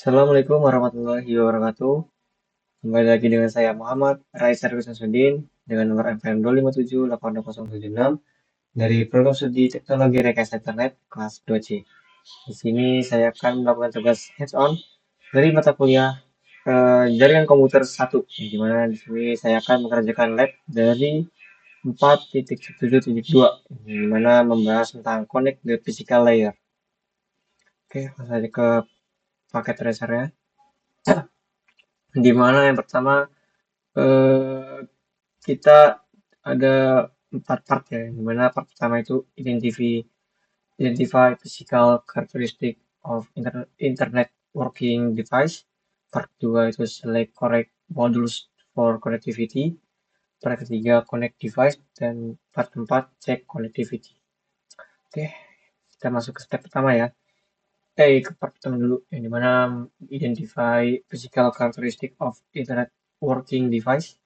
Assalamualaikum warahmatullahi wabarakatuh. Kembali lagi dengan saya Muhammad Rais Arif Samsudin dengan nomor FM 2578076 dari program studi Teknologi Rekayasa Internet kelas 2C. Di sini saya akan melakukan tugas hands-on dari mata kuliah jaringan komputer 1, di mana di sini saya akan mengerjakan lab dari 4.7.2, di mana membahas tentang connect the physical layer. Oke, langsung saja ke paket tracernya. Di mana yang pertama eh, kita ada 4 part ya, dimana part pertama itu identify physical characteristic of internet working device. Part 2 itu select correct modules for connectivity. Part ketiga connect device dan part keempat check connectivity. Oke, kita masuk ke step pertama ya. Ke part pertama dulu, yang dimana identify physical characteristic of internet working device.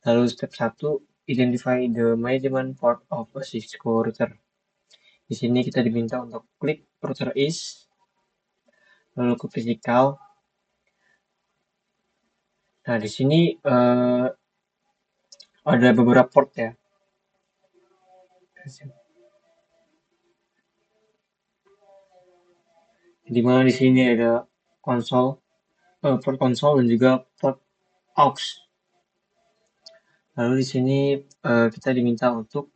Lalu step 1, identify the measurement port of a Cisco router. Di sini kita diminta untuk klik router is, lalu ke physical. Nah, di sini ada beberapa port ya. Di mana di sini ada port konsol dan juga port aux. Lalu di sini kita diminta untuk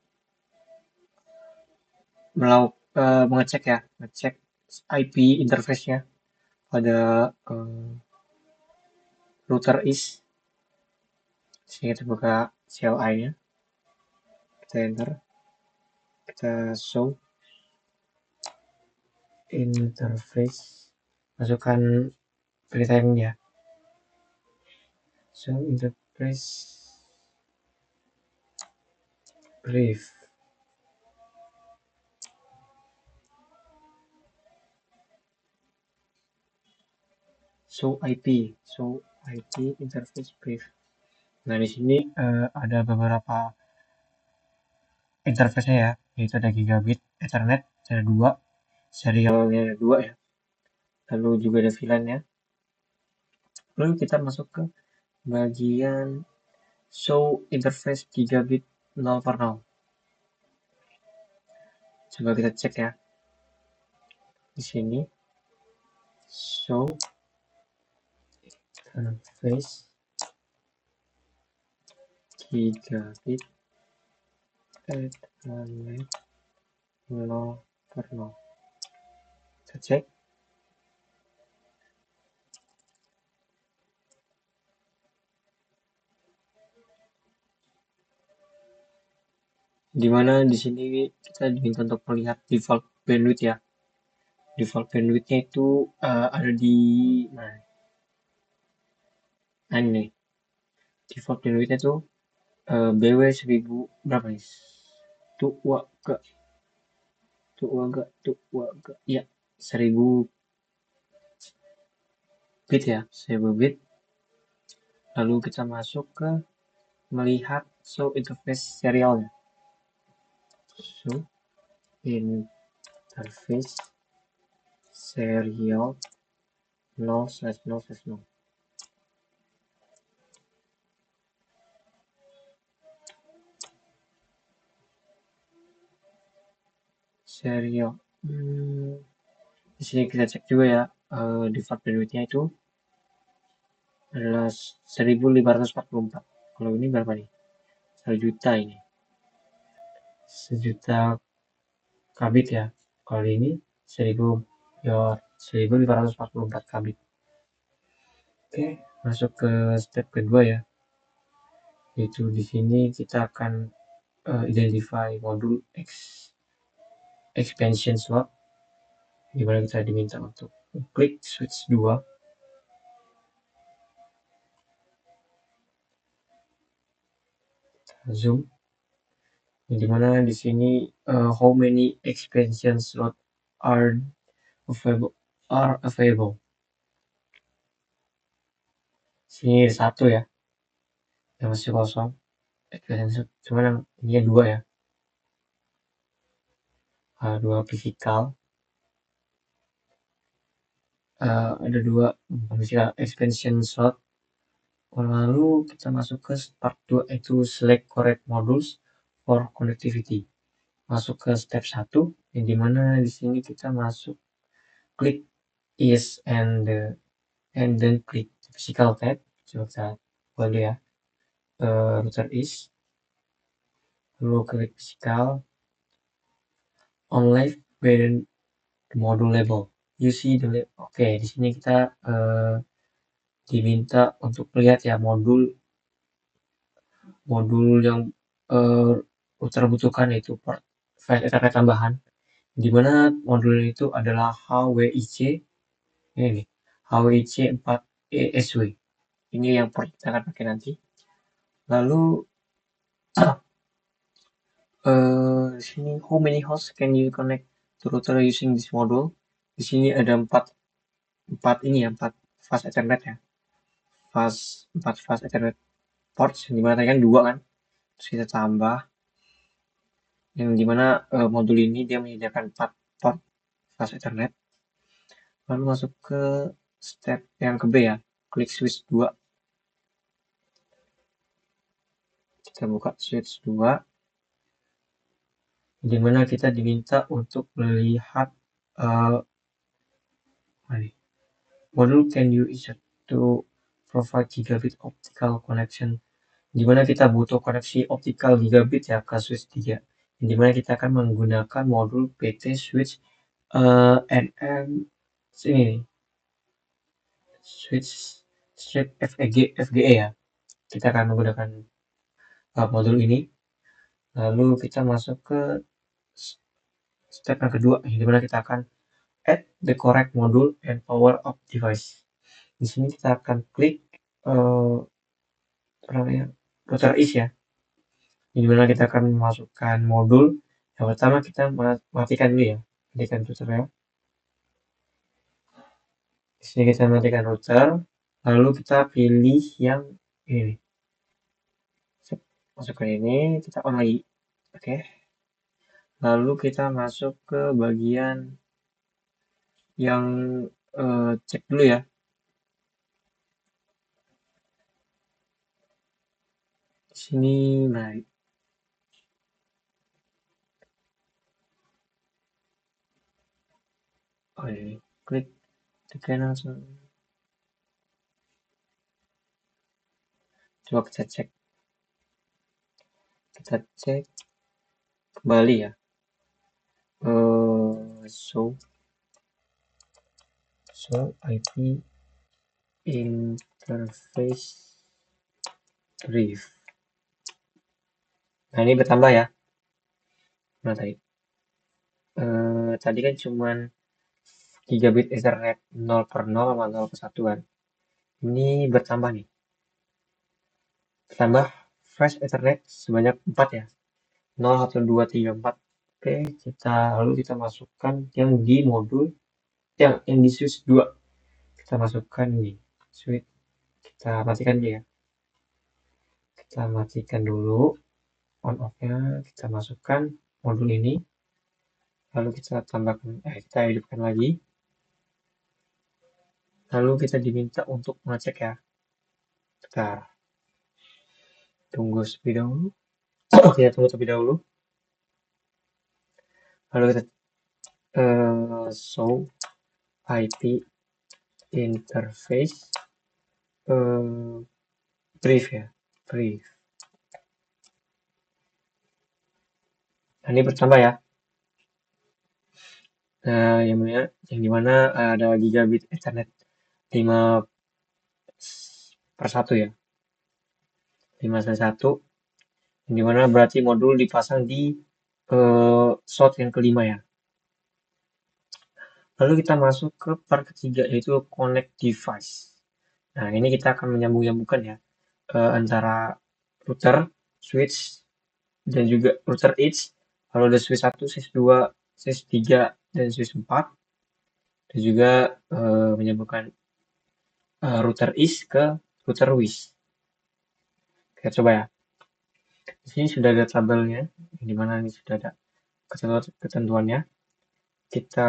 mengecek ya, ngecek IP interface-nya pada router is. Sini kita buka CLI-nya, kita enter, kita show interface, masukkan peritemnya. Show interface brief. Show IP interface brief. Nah, di sini ada beberapa interface-nya ya, yaitu ada gigabit Ethernet, ada 2, serialnya ada 2 ya. Lalu juga ada VLAN-nya. Lalu kita masuk ke bagian show interface gigabit 0/0. Coba kita cek ya. Di sini show interface gigabit Ethernet 0/0. Kita cek. Dimana di sini kita diminta untuk melihat default bandwidth ya. Default bandwidth-nya itu ada di mana? Nah, ini nih. Default bandwidth-nya itu BW 1000 berapa nih? Tuh ya, 1000 bit ya, 1000 bit. Lalu kita masuk ke melihat show interface serialnya. Show interface serial 0/0/0. Serial. Di sini kita cek juga ya, default bandwidth-nya itu adalah 1544. Kalau ini berapa nih? 1 juta ini. 1 juta kabit ya. Kalau ini 1544 kabit. Oke, masuk ke step kedua ya. Yaitu di sini kita akan identify modul expansion slot, di mana kita diminta untuk klik switch 2. Zoom. Di mana di sini how many expansion slot are available. Sini ada 1 ya, yang masih kosong. Expansion slot, cuman yang ini 2 ya. 2 physical. ada dua misalnya expansion slot. Lalu kita masuk ke part 2 itu select correct modules for connectivity. Masuk ke step 1 yang dimana di sini kita masuk klik yes and then klik physical tab. Coba kita buat dulu ya. Router is, lalu klik physical on left where the module label. You see the label. Oke, di sini kita diminta untuk lihat ya modul yang router butuhkan, yaitu port file Ethernet tambahan, di mana modul itu adalah HWIC ini nih, HWIC 4ESW. Ini yang port kita akan pakai nanti. Lalu di sini how many hosts can you connect to router using this module? Di sini ada 4 fast Ethernet ya. 4 fast Ethernet ports, yang dimana tadi kan 2 kan. Terus kita tambah yang dimana modul ini dia menyediakan 4 port fast Ethernet. Lalu masuk ke step yang ke B ya, klik switch 2. Kita buka switch 2, dimana kita diminta untuk melihat modul can you use to provide gigabit optical connection, dimana kita butuh koneksi optical gigabit ya ke switch 3, dimana kita akan menggunakan modul PT switch NM ini switch FGE ya. Kita akan menggunakan modul ini. Lalu kita masuk ke step yang kedua, dimana kita akan add the correct module and power up device. Di sini kita akan klik router is ya, dimana kita akan memasukkan modul. Yang pertama kita matikan dulu ya, matikan routernya. Di sini kita matikan router, lalu kita pilih yang ini, masukkan ini, kita on lagi. Oke. Lalu kita masuk ke bagian yang cek dulu ya. Di sini menarik. Oh ini, klik tekan langsung. Coba kita cek. Kita cek kembali ya. So IP interface brief. Nah ini bertambah ya. Nah tadi kan cuman gigabit Ethernet 0/0 sama 0/1 kan. Ini bertambah nih. Bertambah flash Ethernet sebanyak 4 ya. 0, 1, 2, 3, 4. Oke, lalu kita masukkan yang di modul yang di switch 2. Kita masukkan di switch. Kita matikan dia ya. Kita matikan dulu on off-nya, kita masukkan modul ini. Lalu kita tambahkan, kita hidupkan lagi. Lalu kita diminta untuk mengecek ya. Kita tunggu terlebih dahulu. Kita tunggu terlebih dahulu. Lalu kita show IP interface brief ya, brief. Nah, ini bertambah ya. Nah, yang dimana ada gigabit Ethernet 5/1 ya, 5/1, yang dimana berarti modul dipasang di slot yang kelima ya. Lalu kita masuk ke part ketiga, yaitu connect device. Nah ini kita akan menyambung-nyambungkan ya antara router, switch, dan juga router edge. Kalau ada switch 1, switch 2, switch 3, dan switch 4. Dan juga menyambungkan router is ke router wish. Kita coba ya. Di sini sudah ada tabelnya, di mana ini sudah ada ketentuannya. Kita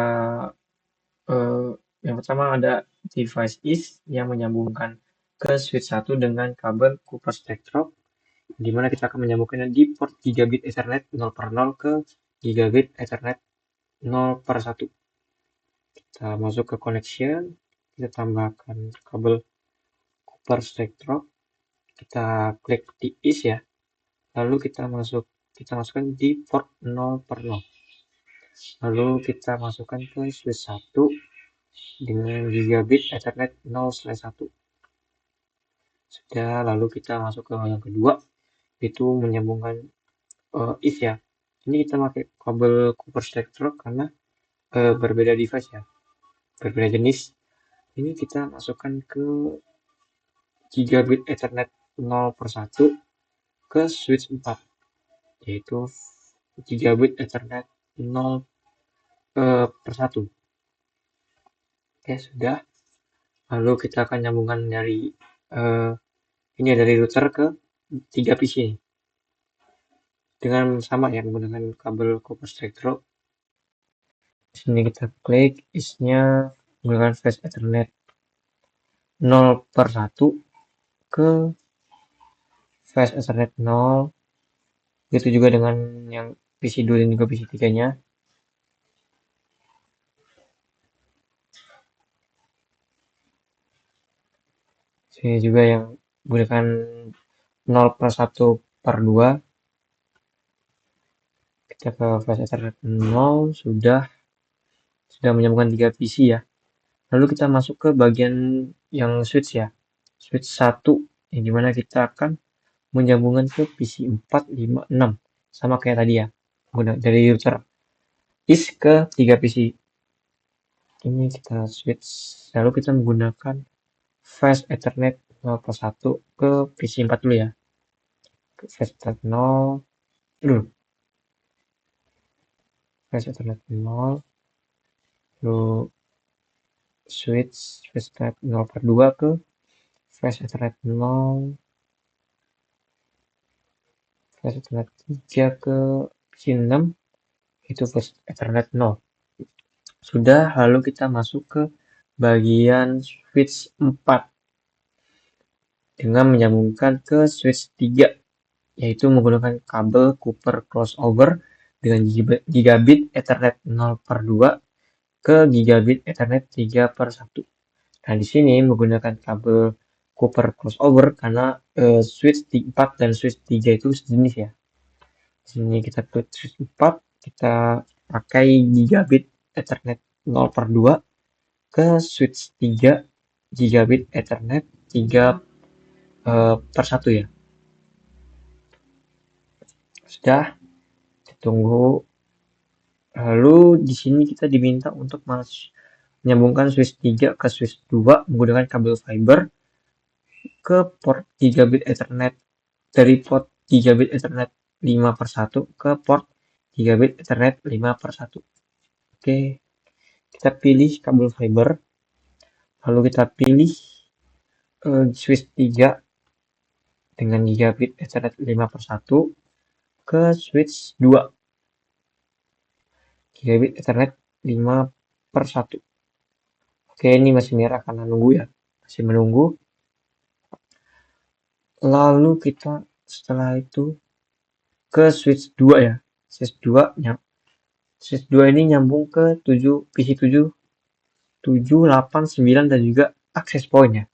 Yang pertama ada device is yang menyambungkan ke switch 1 dengan kabel Cooper Spectrum, di mana kita akan menyambungkannya di port gigabit Ethernet 0 per 0 ke gigabit Ethernet 0 per 1. Kita masuk ke connection, kita tambahkan kabel Cooper Spectrum, kita klik di is ya, lalu kita masukkan di port 0 per 0. Lalu kita masukkan ke switch 1 dengan gigabit Ethernet 0/1. Sudah, lalu kita masuk ke yang kedua, itu menyambungkan if ya. Ini kita pakai kabel Cooper Spectrum karena berbeda device ya, berbeda jenis. Ini kita masukkan ke gigabit Ethernet 0 per 1 ke switch 4, yaitu gigabit Ethernet 0 per 1. Oke, sudah. Lalu kita akan nyambungkan dari ini dari router ke 3 PC ini. Dengan sama ya, menggunakan kabel Cooper Spectrum. Di sini kita klik isnya menggunakan flash Ethernet 0 per 1 ke flash Ethernet 0. Begitu juga dengan yang PC 2 dan juga PC 3-nya. Sini juga yang menggunakan 0 per 1 per 2. Kita ke flash Ethernet 0, sudah menyambungkan 3 PC ya. Lalu kita masuk ke bagian yang switch ya. Switch 1, yang dimana kita akan menyambungkan ke PC 4, 5, 6. Sama kayak tadi ya. Dari router is ke 3 PC. Ini kita switch. Lalu kita menggunakan flash Ethernet 0 per 1 ke PC 4 dulu ya. Flash Ethernet 0 dulu. Flash Ethernet 0. Lalu switch flash Ethernet 0 per 2 ke flash Ethernet 0. Flash Ethernet 3 ke PC 6. Itu flash Ethernet 0. Sudah, lalu kita masuk ke bagian switch 4 dengan menyambungkan ke switch 3, yaitu menggunakan kabel Cooper crossover dengan gigabit Ethernet 0 per 2 ke gigabit Ethernet 3 per 1. Nah, di sini menggunakan kabel Cooper crossover karena switch 4 dan switch 3 itu sejenis ya. Di sini kita klik switch 4, kita pakai gigabit Ethernet 0 per 2 ke switch 3 gigabit Ethernet 3 per 1 ya. Sudah, tunggu. Lalu di sini kita diminta untuk menyambungkan switch 3 ke switch 2 menggunakan kabel fiber ke port gigabit Ethernet, dari port gigabit Ethernet 5 per 1 ke port gigabit Ethernet 5 per 1. Oke, kita pilih kabel fiber, lalu kita pilih switch 3 dengan gigabit Ethernet 5 per 1 ke switch 2 gigabit Ethernet 5 per 1. Oke, ini masih merah karena nunggu ya, masih menunggu. Lalu kita setelah itu ke switch 2 ya. Switch 2 ini nyambung ke 7 PC 7, 7, 8, 9 dan juga access point ya.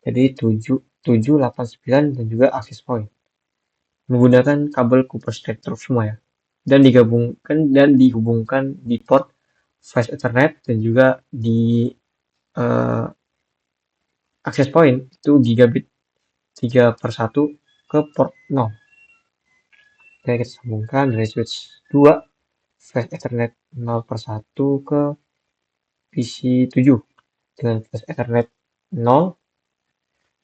Jadi 7, 7, 8, 9 dan juga access point. Menggunakan kabel Cooper Spectrum semua ya. Dan dihubungkan di port flash Ethernet dan juga di access point itu gigabit 3 per 1 ke port 0. Oke, kita sambungkan dari switch 2 flash Ethernet 0 per 1 ke PC 7 dengan flash Ethernet 0.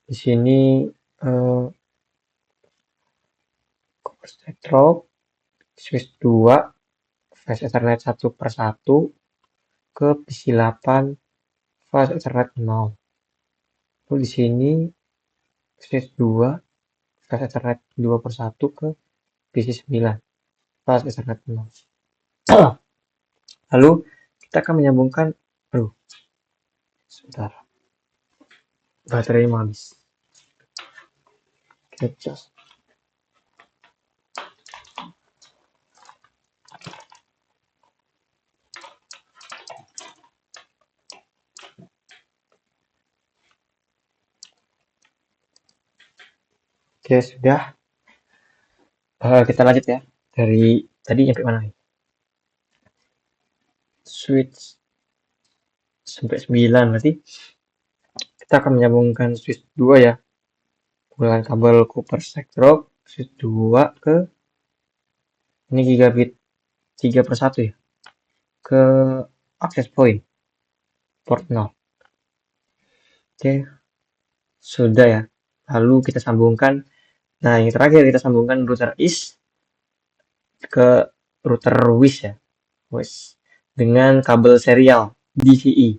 Di sini Cooper Spectrum switch 2 flash Ethernet 1 per 1 ke PC 8 flash Ethernet 0. Lalu di sini switch 2 flash Ethernet 2 per 1 ke PC 9 flash Ethernet 0. Lalu kita akan menyambungkan Sebentar, baterainya mau habis. Kita cas. Oke, sudah. Kita lanjut ya. Dari tadi nyampe mana nih? Switch sampai 9 berarti kita akan menyambungkan switch 2 ya. Menggunakan kabel Cooper Sectro switch 2 ke ini gigabit 3/1 ya. Ke access point port 0. Oke, sudah ya. Lalu kita sambungkan. Nah, yang terakhir kita sambungkan router IS ke router WIS ya. WIS dengan kabel serial DVI.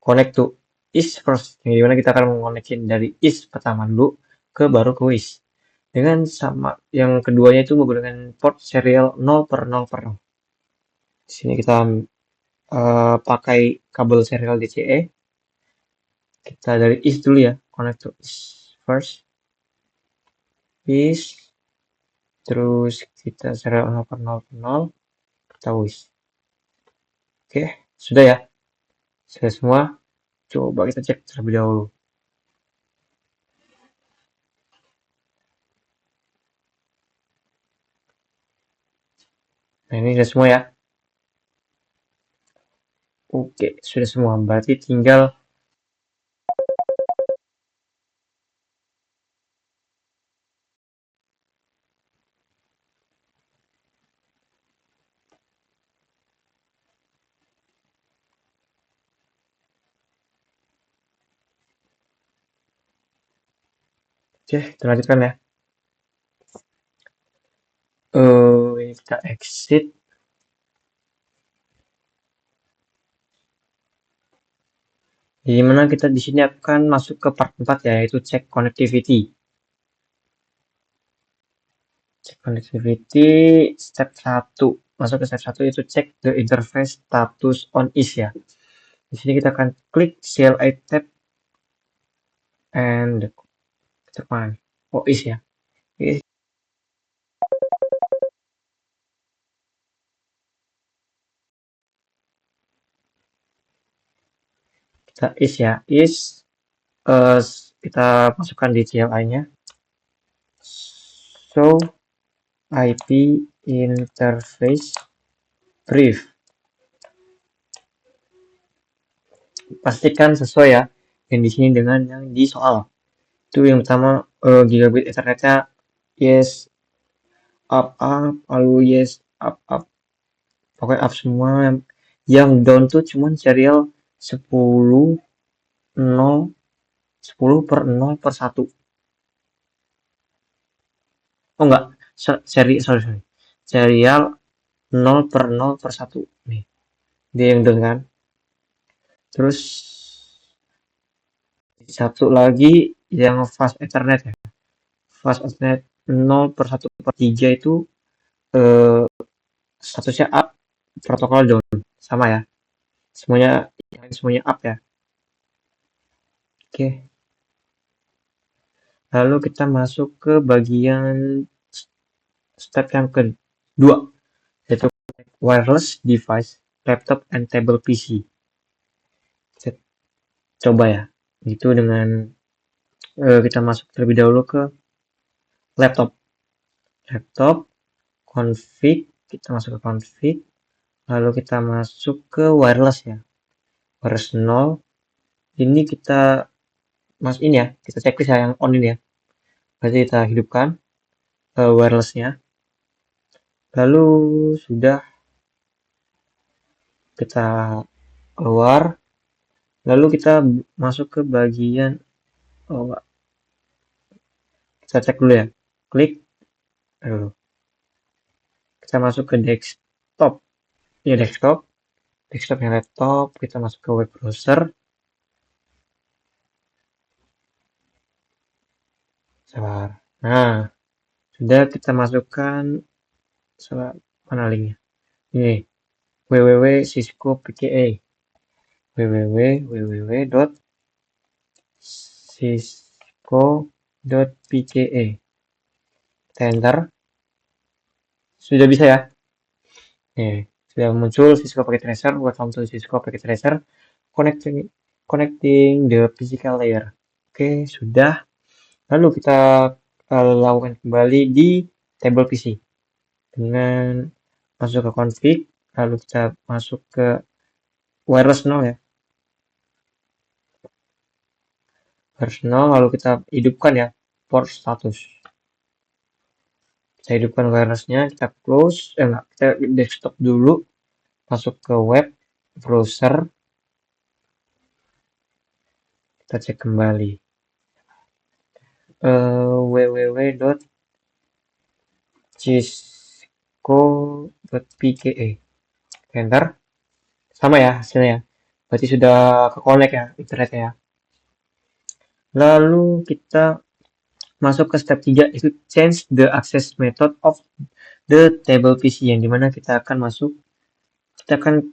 Connect to IS first. Yang dimana kita akan mengonekin dari IS pertama dulu ke baru ke WIS. Dengan sama yang keduanya itu menggunakan port serial 0/0/0. Di sini kita pakai kabel serial DCE. Kita dari IS dulu ya, connect to IS first. IS, terus kita serial 0/0/0, kita WIS. Oke, sudah ya. Sudah semua. Coba kita cek terlebih dahulu. Nah, ini sudah semua ya. Oke, sudah semua. Berarti tinggal oke, kita lanjutkan ya. Ini kita exit. Di mana kita di sini akan masuk ke part 4 ya, yaitu cek connectivity. Cek connectivity step 1. Masuk ke step 1 itu cek the interface status on is ya. Di sini kita akan klik CLI tab and kita mana? Oh, is ya. Is. Kita is ya. Is kita masukkan di CLI-nya. So IP interface brief. Pastikan sesuai ya yang di sini dengan yang di soal. Itu yang pertama gigabit ethernetnya yes up lalu yes up pokoknya up semua. Yang down tuh cuman serial 10 0 10/0/1. Oh enggak, sorry serial 0/0/1 nih, dia yang down kan. Terus satu lagi yang fast ethernet ya, fast ethernet 0/1/3 itu statusnya up, protokol down, sama ya, semuanya up ya. Oke, lalu kita masuk ke bagian step yang kedua, yaitu wireless device laptop and table PC. Kita coba ya, itu dengan kita masuk terlebih dahulu ke laptop config, kita masuk ke config, lalu kita masuk ke wireless ya, wireless 0. Ini kita ini ya, kita checklist ya yang on ini ya, berarti kita hidupkan wirelessnya. Lalu sudah kita keluar, lalu kita masuk ke bagian kita cek dulu ya, klik kita masuk ke desktop ya, desktopnya laptop, kita masuk ke web browser. Sabar. Nah, sudah kita masukkan mana linknya ini www.cisco.pka. www.cisco.pce. Enter. Sudah bisa ya? Nih, sudah muncul Cisco Packet Tracer. Welcome to Cisco Packet Tracer. Connecting the physical layer. Oke, sudah. Lalu kita lakukan kembali di table PC dengan masuk ke config, lalu kita masuk ke wireless 0 ya. Wireless 0, lalu kita hidupkan ya port status. Kita hidupkan wirelessnya, kita close, enggak, kita desktop dulu, masuk ke web browser, kita cek kembali www.cisco.pke. Enter, sama ya hasilnya, berarti sudah ke connect ya internet ya. Lalu kita masuk ke step 3, itu change the access method of the table PC, yang dimana kita akan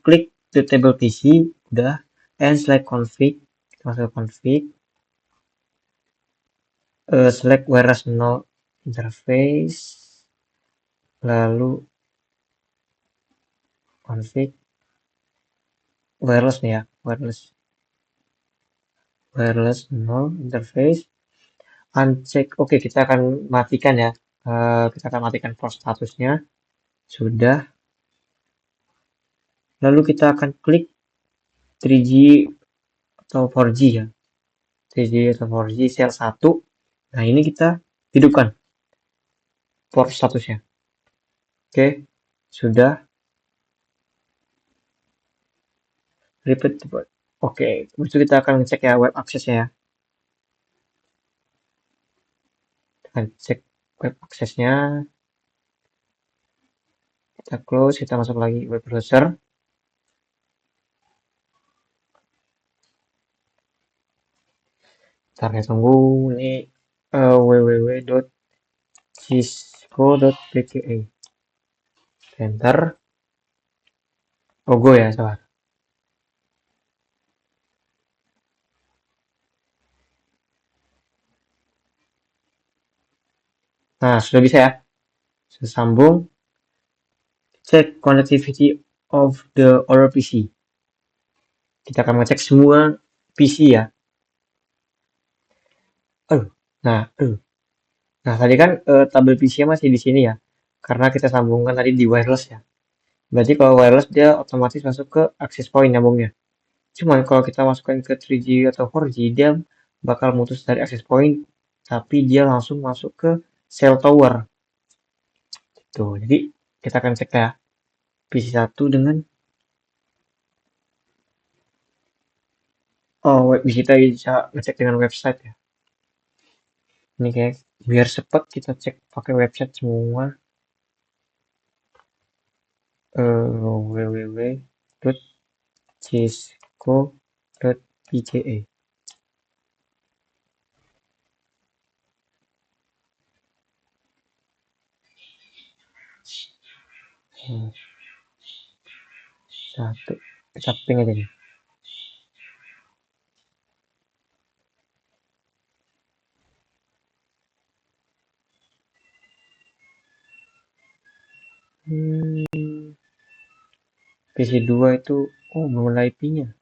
klik the table PC, udah, and select config, kita masuk ke config, select wireless 0 interface, lalu config wireless nih ya, wireless 0 interface, uncheck. Oke, kita akan matikan ya, kita akan matikan port statusnya, sudah. Lalu kita akan klik 3G atau 4G ya, 3G atau 4G sel 1. Nah, ini kita hidupkan port statusnya. Oke, sudah. Repeat port. Oke, habis itu kita akan cek ya web access ya. Kita akan cek web accessnya. Kita close, kita masuk lagi web browser. Ntar ya, tunggu ini www.cisco.pke. Enter. Logo ya, salah. Nah, sudah bisa ya. Sudah sambung. Check connectivity of the other PC. Kita akan ngecek semua PC ya. Nah, tadi kan tabel PC-nya masih di sini ya. Karena kita sambungkan tadi di wireless ya. Berarti kalau wireless dia otomatis masuk ke access point nyambungnya. Cuman kalau kita masukkan ke 3G atau 4G, dia bakal mutus dari access point, tapi dia langsung masuk ke cell tower. Tuh, jadi kita akan cek ya PC1 dengan kita bisa ngecek dengan website ya. Ini kayak biar cepat kita cek pakai website semua. www.cisco.pce. Satu, kita ping aja nih. PC2 itu belum ada IP-nya.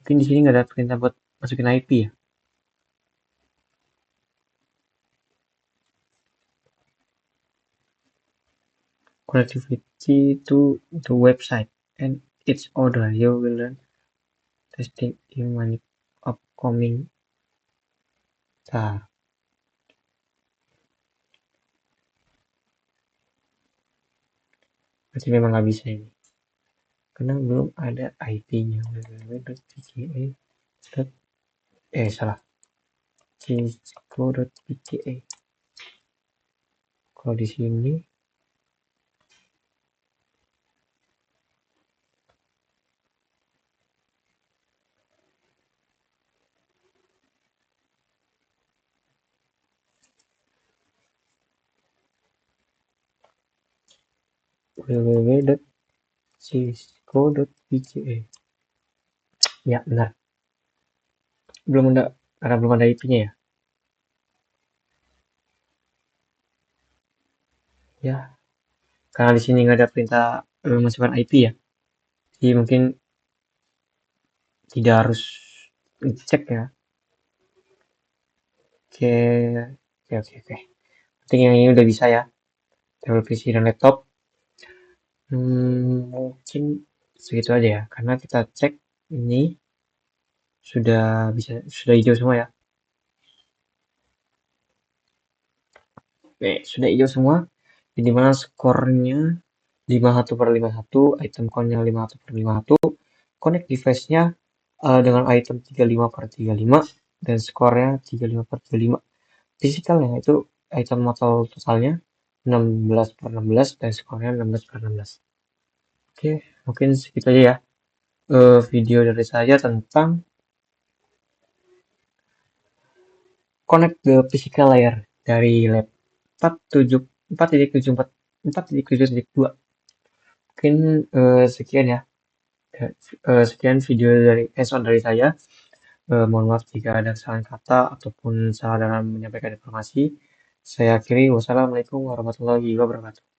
Mungkin di sini nggak ada perintah buat masukin IP ya. Connectivity to the website and its order. You will learn testing in many upcoming. Nah, berarti memang nggak bisa ini. Karena belum ada IP-nya. www.pca. Salah. cisco.pca. Kalau di sini www.cisco.pce. Ya, benar. Belum ada, karena belum ada IP-nya ya. Ya, karena di sini nggak ada perintah masukkan IP ya. Jadi mungkin tidak harus ngecek ya. Oke, oke. Penting yang ini udah bisa ya. Tablet PC dan laptop. Mungkin segitu aja ya. Karena kita cek ini sudah hijau semua ya. Oke, sudah hijau semua. Di mana skornya 51/51, item count-nya 51/51, connect device-nya dengan item 35/35, dan skornya 35/35. Physicalnya itu item atau totalnya 16/16 dan skornya 16/16. Oke, mungkin segitu aja ya video dari saya tentang connect the physical layer dari lab 4.7.4.2. Mungkin sekian ya. Sekian video dari hands-on dari saya. Mohon maaf jika ada kesalahan kata ataupun salah dalam menyampaikan informasi. Saya akhiri. Wassalamualaikum warahmatullahi wabarakatuh.